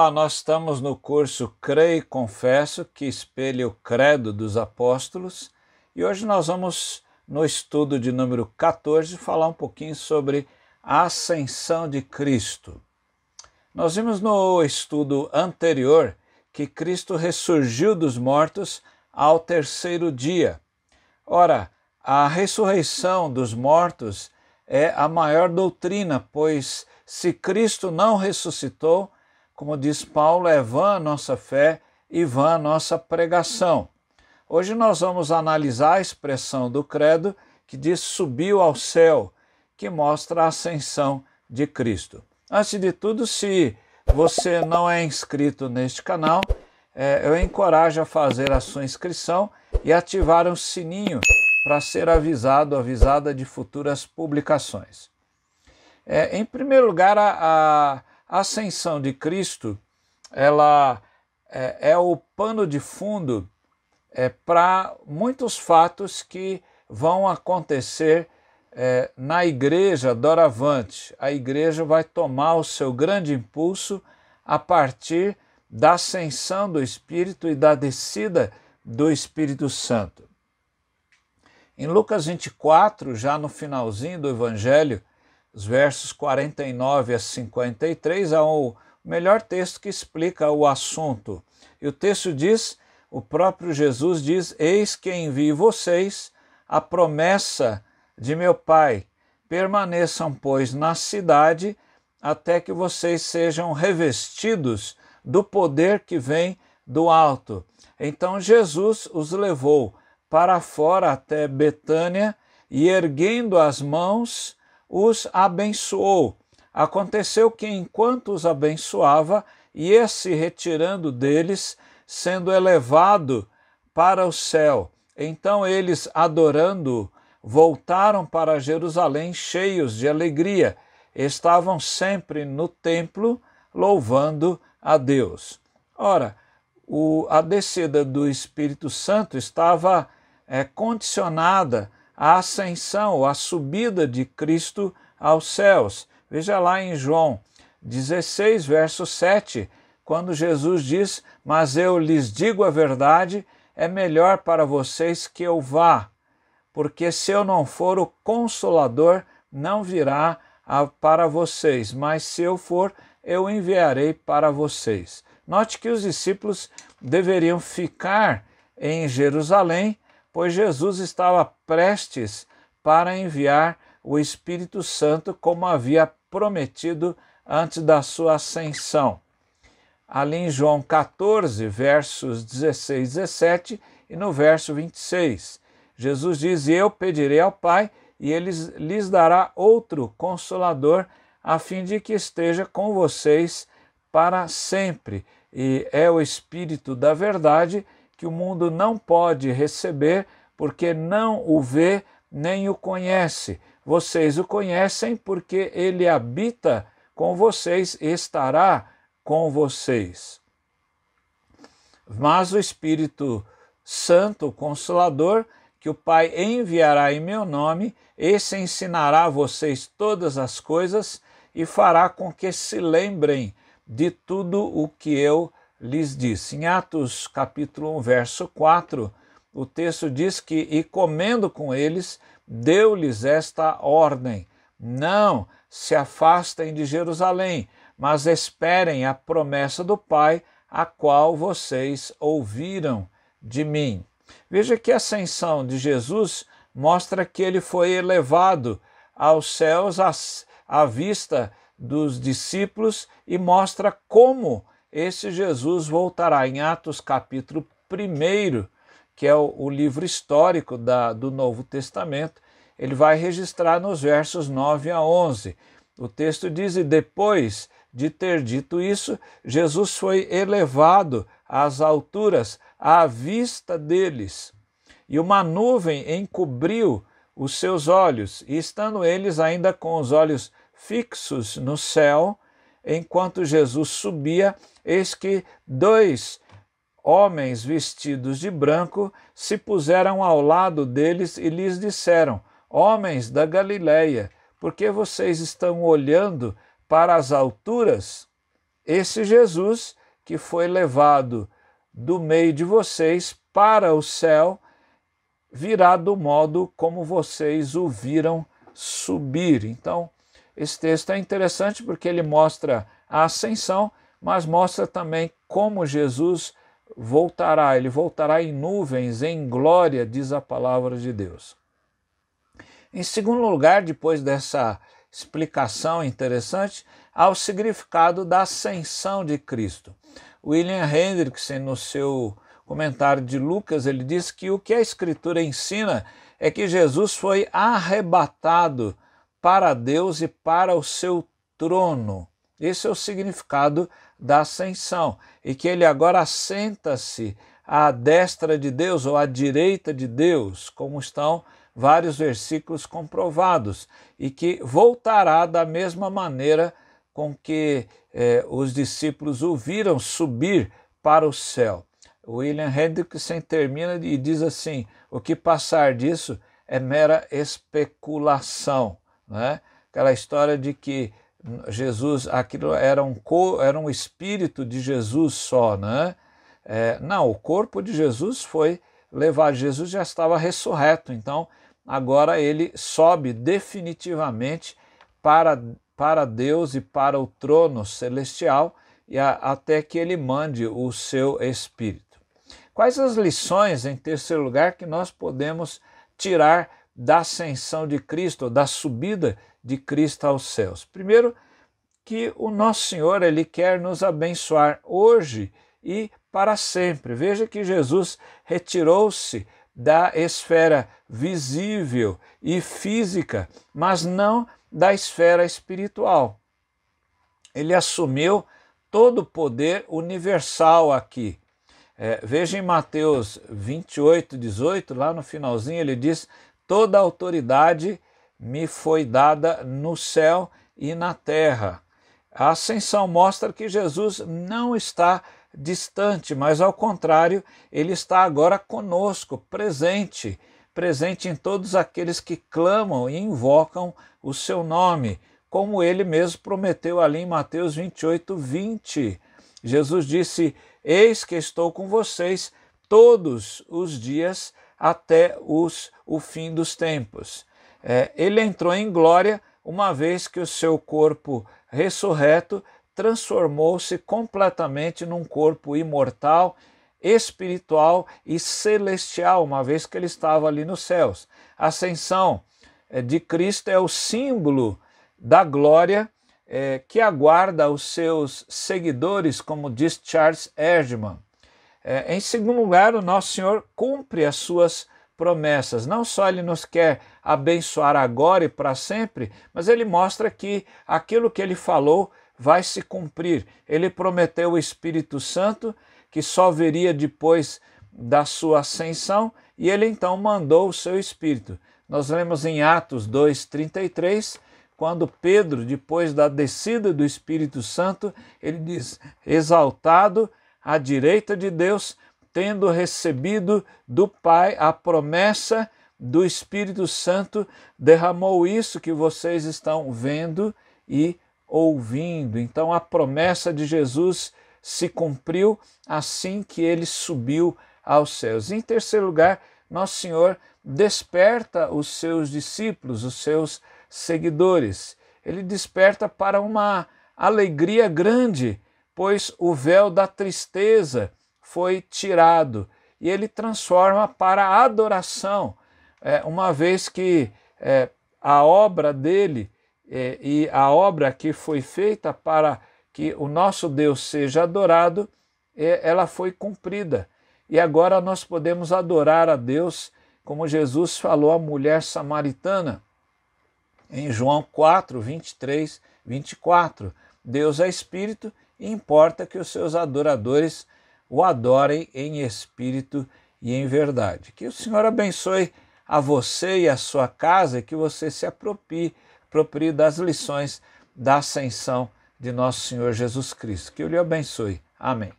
Olá, nós estamos no curso Creio e Confesso, que espelha o credo dos apóstolos, e hoje nós vamos, no estudo de número 14, falar um pouquinho sobre a ascensão de Cristo. Nós vimos no estudo anterior que Cristo ressurgiu dos mortos ao terceiro dia. Ora, a ressurreição dos mortos é a maior doutrina, pois se Cristo não ressuscitou, como diz Paulo, é vã a nossa fé e vã a nossa pregação. Hoje nós vamos analisar a expressão do credo que diz subiu ao céu, que mostra a ascensão de Cristo. Antes de tudo, se você não é inscrito neste canal, eu encorajo a fazer a sua inscrição e ativar o sininho para ser avisada de futuras publicações. Em primeiro lugar, a ascensão de Cristo, ela é o pano de fundo para muitos fatos que vão acontecer na igreja doravante. A igreja vai tomar o seu grande impulso a partir da ascensão do Espírito e da descida do Espírito Santo. Em Lucas 24, já no finalzinho do Evangelho, os versos 49 a 53, há o melhor texto que explica o assunto. E o texto diz, o próprio Jesus diz, eis que envio vocês a promessa de meu Pai. Permaneçam, pois, na cidade, até que vocês sejam revestidos do poder que vem do alto. Então Jesus os levou para fora até Betânia e, erguendo as mãos, os abençoou. Aconteceu que, enquanto os abençoava, ia se retirando deles, sendo elevado para o céu. Então eles, adorando, voltaram para Jerusalém cheios de alegria. Estavam sempre no templo, louvando a Deus. Ora, a descida do Espírito Santo estava condicionada à ascensão, à subida de Cristo aos céus. Veja lá em João 16, verso 7, quando Jesus diz, mas eu lhes digo a verdade, é melhor para vocês que eu vá, porque se eu não for, o Consolador não virá para vocês, mas se eu for, eu enviarei para vocês. Note que os discípulos deveriam ficar em Jerusalém, pois Jesus estava prestes para enviar o Espírito Santo, como havia prometido antes da sua ascensão. Ali em João 14, versos 16 e 17, e no verso 26, Jesus diz, eu pedirei ao Pai, e ele lhes dará outro Consolador, a fim de que esteja com vocês para sempre. E é o Espírito da verdade, que o mundo não pode receber, porque não o vê nem o conhece. Vocês o conhecem porque ele habita com vocês e estará com vocês. Mas o Espírito Santo, o Consolador, que o Pai enviará em meu nome, esse ensinará a vocês todas as coisas e fará com que se lembrem de tudo o que eu lhes disse. Em Atos capítulo 1, verso 4, o texto diz que, e comendo com eles, deu-lhes esta ordem, não se afastem de Jerusalém, mas esperem a promessa do Pai, a qual vocês ouviram de mim. Veja que a ascensão de Jesus mostra que ele foi elevado aos céus à vista dos discípulos e mostra como esse Jesus voltará. Em Atos capítulo 1, que é o livro histórico do Novo Testamento, ele vai registrar nos versos 9 a 11. O texto diz, e depois de ter dito isso, Jesus foi elevado às alturas à vista deles, e uma nuvem encobriu os seus olhos, e estando eles ainda com os olhos fixos no céu, enquanto Jesus subia, eis que 2 homens vestidos de branco se puseram ao lado deles e lhes disseram, homens da Galileia, por que vocês estão olhando para as alturas? esse Jesus que foi levado do meio de vocês para o céu, virá do modo como vocês o viram subir. Então, esse texto é interessante porque ele mostra a ascensão, mas mostra também como Jesus voltará. Ele voltará em nuvens, em glória, diz a palavra de Deus. Em segundo lugar, depois dessa explicação interessante, há o significado da ascensão de Cristo. William Hendrickson, no seu comentário de Lucas, ele diz que o que a Escritura ensina é que Jesus foi arrebatado para Deus e para o seu trono. Esse é o significado da ascensão, e que ele agora assenta-se à destra de Deus ou à direita de Deus, como estão vários versículos comprovados, e que voltará da mesma maneira com que os discípulos o viram subir para o céu. William Hendrickson termina e diz assim: o que passar disso é mera especulação, né? Aquela história de que Jesus, aquilo era um espírito de Jesus só, né? Não, o corpo de Jesus foi levado, Jesus já estava ressurreto, então agora ele sobe definitivamente para Deus e para o trono celestial, e até que ele mande o seu Espírito. Quais as lições, em terceiro lugar, que nós podemos tirar da ascensão de Cristo, da subida de Cristo aos céus? Primeiro, que o nosso Senhor, ele quer nos abençoar hoje e para sempre. Veja que Jesus retirou-se da esfera visível e física, mas não da esfera espiritual. Ele assumiu todo o poder universal aqui. Veja em Mateus 28, 18, lá no finalzinho ele diz: toda a autoridade me foi dada no céu e na terra. A ascensão mostra que Jesus não está distante, mas ao contrário, ele está agora conosco, presente em todos aqueles que clamam e invocam o seu nome, como ele mesmo prometeu ali em Mateus 28, 20. Jesus disse: eis que estou com vocês todos os dias até o fim dos tempos. Ele entrou em glória uma vez que o seu corpo ressurreto transformou-se completamente num corpo imortal, espiritual e celestial, uma vez que ele estava ali nos céus. A ascensão de Cristo é o símbolo da glória que aguarda os seus seguidores, como diz Charles Erdman. Em segundo lugar, o nosso Senhor cumpre as suas promessas. Não só ele nos quer abençoar agora e para sempre, mas ele mostra que aquilo que ele falou vai se cumprir. Ele prometeu o Espírito Santo, que só viria depois da sua ascensão, e ele então mandou o seu Espírito. Nós lemos em Atos 2:33, quando Pedro, depois da descida do Espírito Santo, ele diz: exaltado à direita de Deus, tendo recebido do Pai a promessa do Espírito Santo, derramou isso que vocês estão vendo e ouvindo. Então a promessa de Jesus se cumpriu assim que ele subiu aos céus. Em terceiro lugar, nosso Senhor desperta os seus discípulos, os seus seguidores. Ele desperta para uma alegria grande, pois o véu da tristeza foi tirado e ele transforma para a adoração, uma vez que a obra dele e a obra que foi feita para que o nosso Deus seja adorado, ela foi cumprida. E agora nós podemos adorar a Deus, como Jesus falou à mulher samaritana, em João 4, 23, 24. Deus é espírito e importa que os seus adoradores o adorem em espírito e em verdade. Que o Senhor abençoe a você e a sua casa e que você se aproprie das lições da ascensão de nosso Senhor Jesus Cristo. Que eu lhe abençoe. Amém.